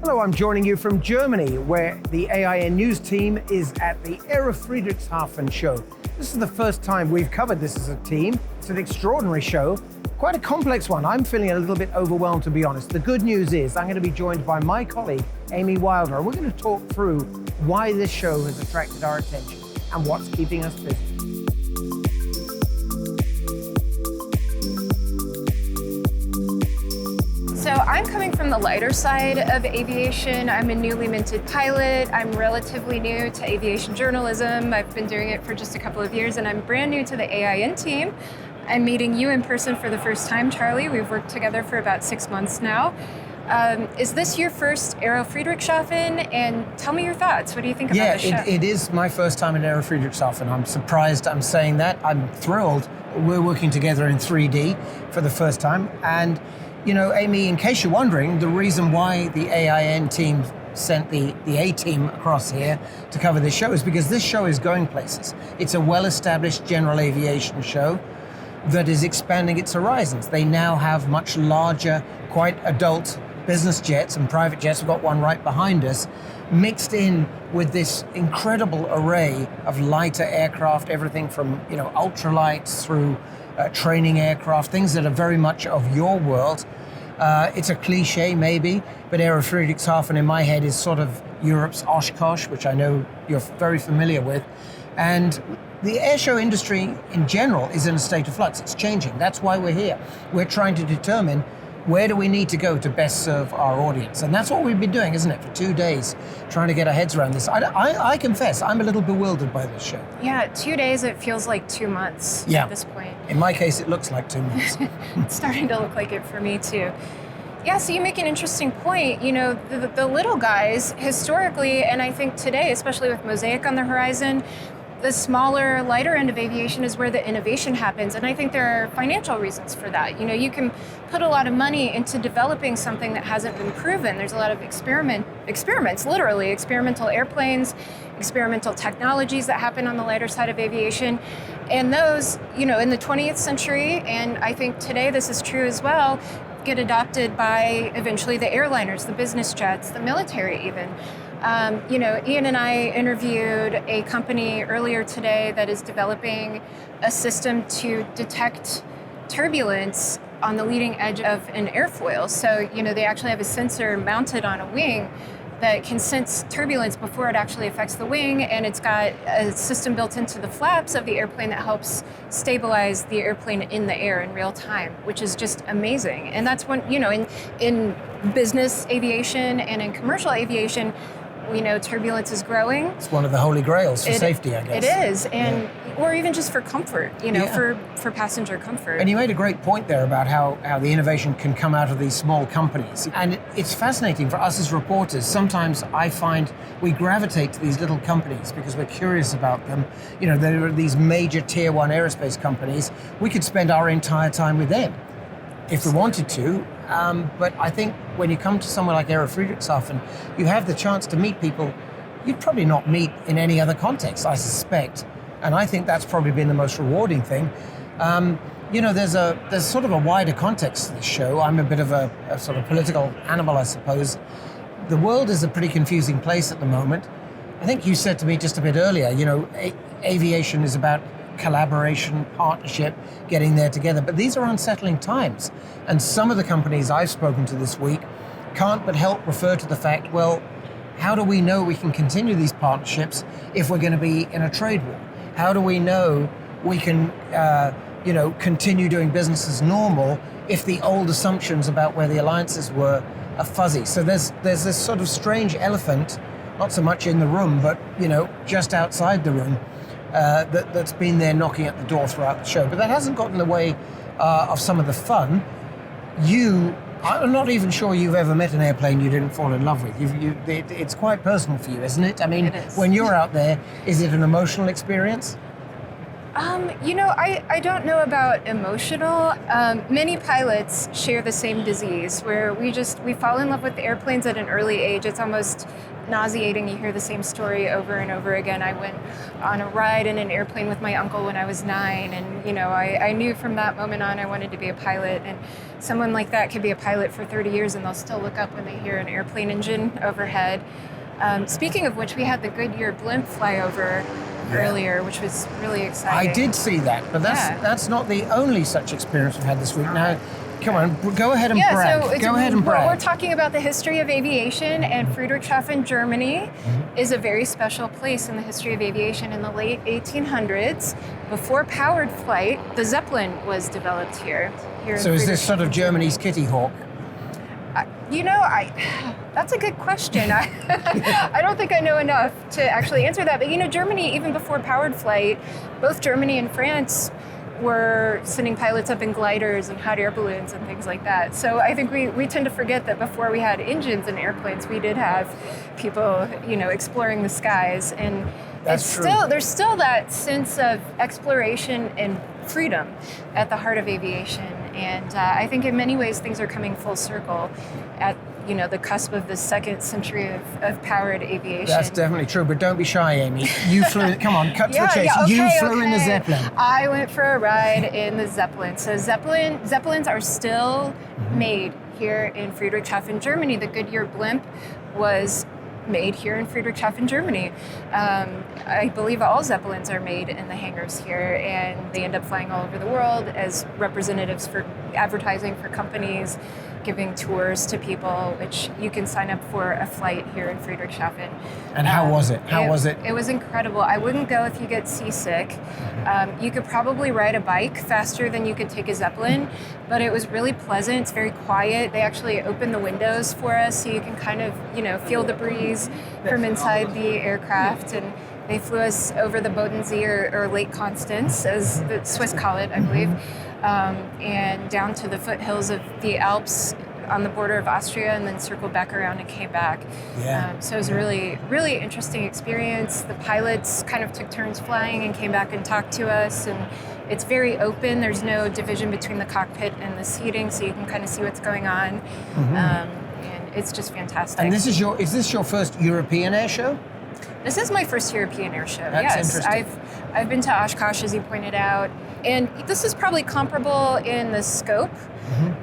Hello, I'm joining you from Germany, where the AIN news team is at the Aero Friedrichshafen show. This is the first time we've covered this as a team. It's an extraordinary show, quite a complex one. I'm feeling a little bit overwhelmed, to be honest. The good news is I'm going to be joined by my colleague, Amy Wilder. We're going to talk through why this show has attracted our attention and what's keeping us busy. So I'm coming from the lighter side of aviation. I'm a newly minted pilot. I'm relatively new to aviation journalism. I've been doing it for just a couple of years, and I'm brand new to the AIN team. I'm meeting you in person for the first time, Charlie. We've worked together for about 6 months now. Is this your first Aero Friedrichshafen? And tell me your thoughts. What do you think about the show? It is my first time at Aero Friedrichshafen. I'm surprised I'm saying that. I'm thrilled. We're working together in 3D for the first time. And you know, Amy, in case you're wondering, the reason why the AIN team sent the A team across here to cover this show is because this show is going places. It's a well-established general aviation show that is expanding its horizons. They now have much larger, quite adult business jets and private jets. We've got one right behind us, mixed in with this incredible array of lighter aircraft, everything from, you know, ultralights through training aircraft, things that are very much of your world. It's a cliche maybe, but Aero Friedrichshafen in my head is sort of Europe's Oshkosh, which I know you're very familiar with. And the airshow industry in general is in a state of flux. It's changing. That's why we're here. We're trying to determine where do we need to go to best serve our audience? And that's what we've been doing, isn't it, for 2 days, trying to get our heads around this. I confess, I'm a little bewildered by this show. Yeah, 2 days, it feels like 2 months at this point. In my case, it looks like 2 months. It's starting to look like it for me too. Yeah, so you make an interesting point. You know, the little guys, historically, and I think today, especially with Mosaic on the horizon, the smaller, lighter end of aviation is where the innovation happens. And I think there are financial reasons for that. You know, you can put a lot of money into developing something that hasn't been proven. There's a lot of experiments, literally, experimental airplanes, experimental technologies that happen on the lighter side of aviation. And those, you know, in the 20th century, and I think today this is true as well, get adopted by eventually the airliners, the business jets, the military even. You know, Ian and I interviewed a company earlier today that is developing a system to detect turbulence on the leading edge of an airfoil. So, you know, they actually have a sensor mounted on a wing that can sense turbulence before it actually affects the wing, and it's got a system built into the flaps of the airplane that helps stabilize the airplane in the air in real time, which is just amazing. And that's when, you know, in business aviation and in commercial aviation, we know turbulence is growing. It's one of the holy grails for safety, I guess. It is, and or even just for comfort, you know, for passenger comfort. And you made a great point there about how the innovation can come out of these small companies. And it's fascinating for us as reporters. Sometimes I find we gravitate to these little companies because we're curious about them. You know, there are these major tier one aerospace companies. We could spend our entire time with them if we wanted to. But I think when you come to somewhere like Aero Friedrichshafen, you have the chance to meet people you'd probably not meet in any other context, I suspect. And I think that's probably been the most rewarding thing. You know, there's sort of a wider context to this show. I'm a bit of a sort of political animal, I suppose. The world is a pretty confusing place at the moment. I think you said to me just a bit earlier, you know, aviation is about collaboration, partnership, getting there together. But these are unsettling times. And some of the companies I've spoken to this week can't but help refer to the fact, well, how do we know we can continue these partnerships if we're going to be in a trade war? How do we know we can, you know, continue doing business as normal if the old assumptions about where the alliances were are fuzzy? So there's this sort of strange elephant, not so much in the room, but, you know, just outside the room, that's been there knocking at the door throughout the show. But that hasn't gotten in the way of some of the fun. I'm not even sure you've ever met an airplane you didn't fall in love with. It's quite personal for you, isn't it? I mean, when you're out there, is it an emotional experience? You know, I don't know about emotional. Many pilots share the same disease where we fall in love with airplanes at an early age. It's almost nauseating. You hear the same story over and over again. I went on a ride in an airplane with my uncle when I was 9, and I knew from that moment on I wanted to be a pilot. And someone like that could be a pilot for 30 years and they'll still look up when they hear an airplane engine overhead. Speaking of which, we had the Goodyear blimp fly over earlier, which was really exciting. I did see that, but that's not the only such experience we've had this week. Now, come on, go ahead and brag. Go ahead and brag. We're talking about the history of aviation, and Friedrichshafen, Germany, is a very special place in the history of aviation. In the late 1800s, before powered flight, the Zeppelin was developed here. So is this sort of Germany's Kitty Hawk? That's a good question. I don't think I know enough to actually answer that. But Germany, even before powered flight, both Germany and France were sending pilots up in gliders and hot air balloons and things like that. So I think we tend to forget that before we had engines in airplanes, we did have people, exploring the skies. And there's still that sense of exploration and freedom at the heart of aviation. And I think in many ways things are coming full circle at the cusp of the second century of powered aviation. That's definitely true, but don't be shy, Amy. You flew, come on, cut to the chase. You flew in the Zeppelin. I went for a ride in the Zeppelin. So Zeppelins are still made here in Friedrichshafen, Germany. The Goodyear blimp was made here in Friedrichshafen, Germany. I believe all Zeppelins are made in the hangars here, and they end up flying all over the world as representatives for advertising for companies, giving tours to people, which you can sign up for a flight here in Friedrichshafen. And how was it? How was it? It was incredible. I wouldn't go if you get seasick. You could probably ride a bike faster than you could take a Zeppelin, but it was really pleasant. It's very quiet. They actually open the windows for us so you can kind of, feel the breeze from inside the aircraft. And they flew us over the Bodensee or Lake Constance, as the Swiss call it, I believe, and down to the foothills of the Alps on the border of Austria, and then circled back around and came back. So it was a really, really interesting experience. The pilots kind of took turns flying and came back and talked to us, and it's very open. There's no division between the cockpit and the seating, so you can kind of see what's going on. And it's just fantastic. And is this your first European air show? This is my first European air show. That's interesting. I've been to Oshkosh, as you pointed out, and this is probably comparable in the scope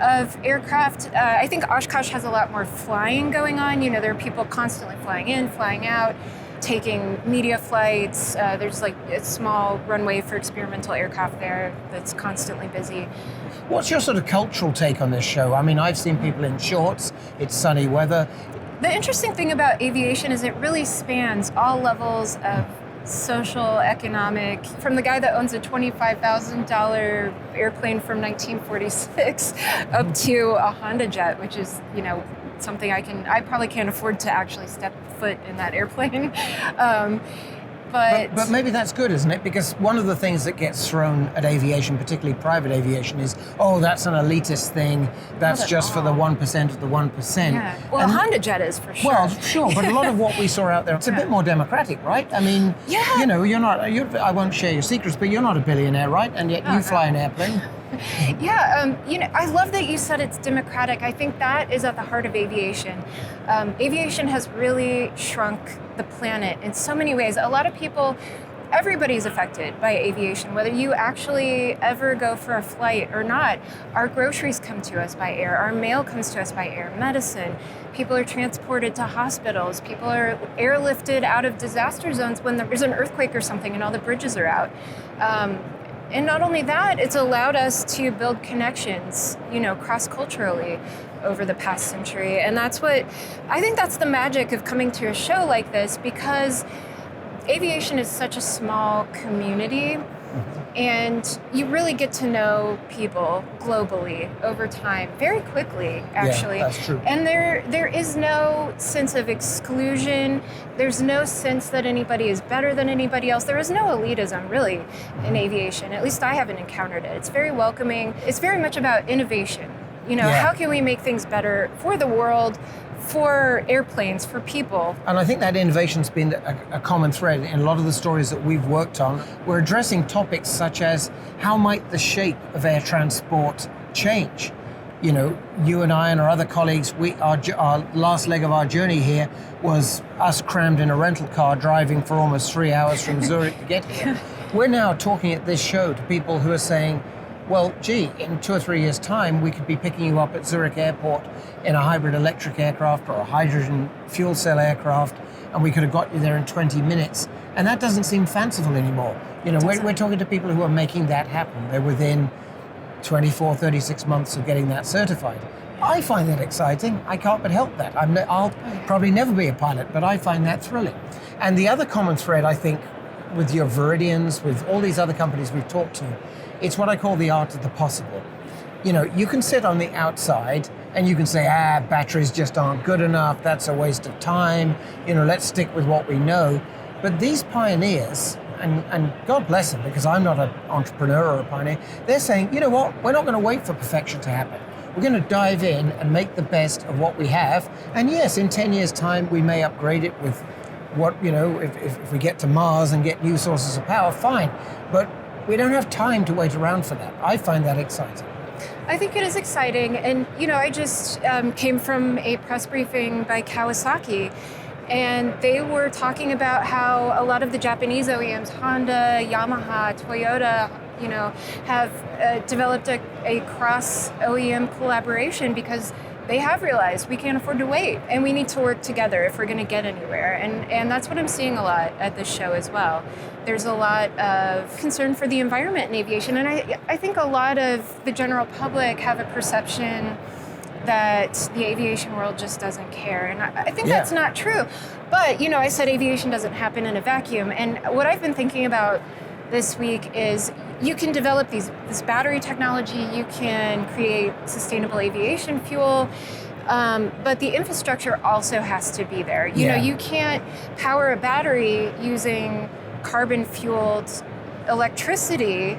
of aircraft. I think Oshkosh has a lot more flying going on. There are people constantly flying in, flying out, taking media flights. There's like a small runway for experimental aircraft there that's constantly busy. What's your sort of cultural take on this show? I mean, I've seen people in shorts, it's sunny weather. The interesting thing about aviation is it really spans all levels of social, economic, from the guy that owns a $25,000 airplane from 1946 up to a Honda jet, which is, something I probably can't afford to actually step foot in that airplane. But maybe that's good, isn't it? Because one of the things that gets thrown at aviation, particularly private aviation, is, that's an elitist thing. That's just for the 1% of the 1%. Yeah. Well, a Honda jet is for sure. Well, sure, but a lot of what we saw out there, it's a bit more democratic, right? I mean, you're not, I won't share your secrets, but you're not a billionaire, right? And yet you fly an airplane. I love that you said it's democratic. I think that is at the heart of aviation. Aviation has really shrunk the planet in so many ways. A lot of people, everybody's affected by aviation, whether you actually ever go for a flight or not. Our groceries come to us by air. Our mail comes to us by air. Medicine. People are transported to hospitals. People are airlifted out of disaster zones when there's an earthquake or something and all the bridges are out. And not only that, it's allowed us to build connections, cross-culturally over the past century. And I think that's the magic of coming to a show like this, because aviation is such a small community, and you really get to know people globally over time, very quickly, actually. Yeah, that's true. And there is no sense of exclusion. There's no sense that anybody is better than anybody else. There is no elitism, really, in aviation. At least I haven't encountered it. It's very welcoming. It's very much about innovation. How can we make things better for the world, for airplanes, for people? And I think that innovation's been a common thread in a lot of the stories that we've worked on. We're addressing topics such as how might the shape of air transport change? You know, you and I and our other colleagues, our last leg of our journey here was us crammed in a rental car driving for almost 3 hours from Zurich to get here. We're now talking at this show to people who are saying, well, gee, in 2 or 3 years' time, we could be picking you up at Zurich Airport in a hybrid electric aircraft or a hydrogen fuel cell aircraft, and we could have got you there in 20 minutes. And that doesn't seem fanciful anymore. You know, we're talking to people who are making that happen. They're within 24, 36 months of getting that certified. I find that exciting. I can't but help that. I'll probably never be a pilot, but I find that thrilling. And the other common thread, I think, with your Viridians, with all these other companies we've talked to, it's what I call the art of the possible. You know, you can sit on the outside and you can say, batteries just aren't good enough, that's a waste of time, you know, let's stick with what we know. But these pioneers, and God bless them, because I'm not an entrepreneur or a pioneer, they're saying, you know what, we're not going to wait for perfection to happen. We're going to dive in and make the best of what we have. And yes, in 10 years' time, we may upgrade it with what, you know, if we get to Mars and get new sources of power, fine. But we don't have time to wait around for that. I find that exciting. I think it is exciting. And, you know, I just came from a press briefing by Kawasaki, and they were talking about how a lot of the Japanese OEMs, Honda, Yamaha, Toyota, you know, have developed a cross OEM collaboration because they have realized we can't afford to wait and we need to work together if we're going to get anywhere. And that's what I'm seeing a lot at this show as well. There's a lot of concern for the environment in aviation. And I think a lot of the general public have a perception that the aviation world just doesn't care. And I think that's not true. But, you know, I said aviation doesn't happen in a vacuum. And what I've been thinking about this week is you can develop this battery technology, you can create sustainable aviation fuel, but the infrastructure also has to be there. You know, you can't power a battery using carbon-fueled electricity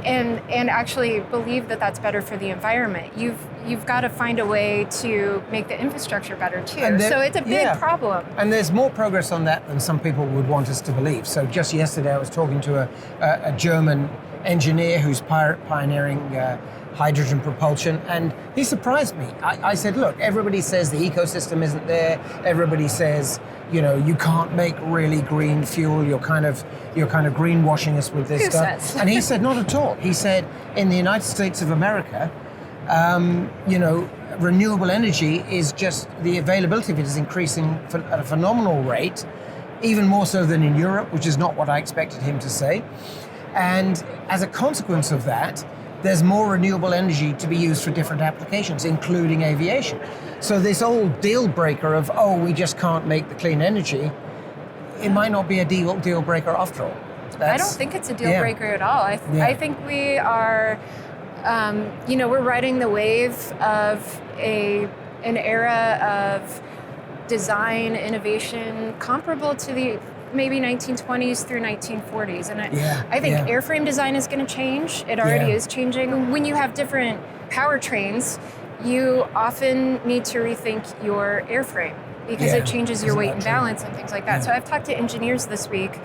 and actually believe that that's better for the environment. You've got to find a way to make the infrastructure better too. So it's a big problem. And there's more progress on that than some people would want us to believe. So just yesterday I was talking to a German engineer who's pioneering hydrogen propulsion, and he surprised me. I said, look, everybody says the ecosystem isn't there. Everybody says, you know, you can't make really green fuel. You're kind of greenwashing us with this stuff. Says? And he said, not at all. He said, in the United States of America, you know, renewable energy is just, the availability of it is increasing at a phenomenal rate, even more so than in Europe, which is not what I expected him to say. And as a consequence of that, there's more renewable energy to be used for different applications, including aviation. So this old deal breaker of, we just can't make the clean energy, it might not be a deal breaker after all. I don't think it's a deal breaker at all. I think we are, you know, we're riding the wave of an era of design innovation comparable to the maybe 1920s through 1940s. And I think airframe design is going to change. It already is changing. When you have different powertrains, you often need to rethink your airframe because it changes your weight and balance and things like that. So I've talked to engineers this week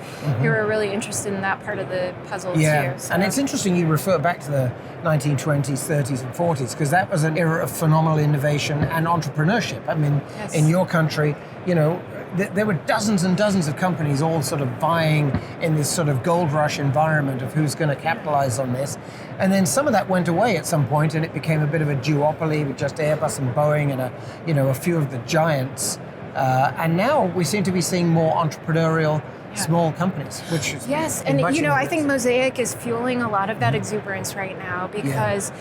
who are really interested in that part of the puzzle too. So. And it's interesting you refer back to the 1920s, 30s and 40s, because that was an era of phenomenal innovation and entrepreneurship. I mean, in your country, you know, there were dozens and dozens of companies all sort of vying in this sort of gold rush environment of who's going to capitalize on this. And then some of that went away at some point and it became a bit of a duopoly with just Airbus and Boeing and a few of the giants. And now we seem to be seeing more entrepreneurial small companies, which is and you know, I think Mosaic is fueling a lot of that exuberance right now because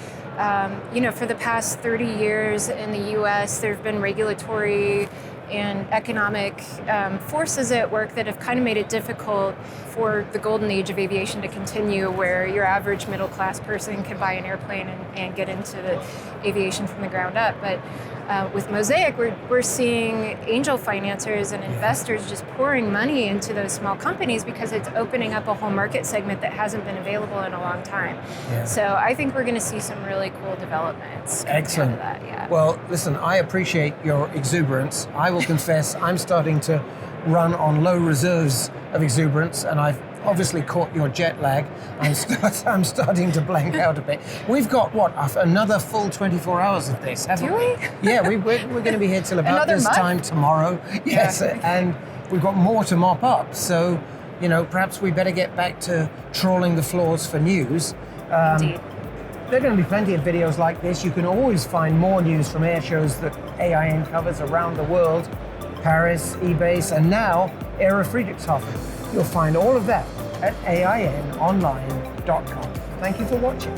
you know, for the past 30 years in the US, there have been regulatory and economic forces at work that have kind of made it difficult for the golden age of aviation to continue, where your average middle class person can buy an airplane and get into the aviation from the ground up. But with Mosaic, we're seeing angel financiers and investors just pouring money into those small companies because it's opening up a whole market segment that hasn't been available in a long time. So I think we're going to see some really cool developments. Excellent. Out of that, Well, listen, I appreciate your exuberance. I will confess I'm starting to run on low reserves of exuberance, and I've obviously caught your jet lag. I'm starting to blank out a bit. We've got, another full 24 hours of this, haven't Do we? Yeah, we're going to be here till about Another this month? time tomorrow. Yes, and we've got more to mop up. So, perhaps we better get back to trawling the floors for news. Indeed. There are going to be plenty of videos like this. You can always find more news from air shows that AIN covers around the world. Paris, eBase, and now Aero Friedrichshafen. You'll find all of that at ainonline.com. Thank you for watching.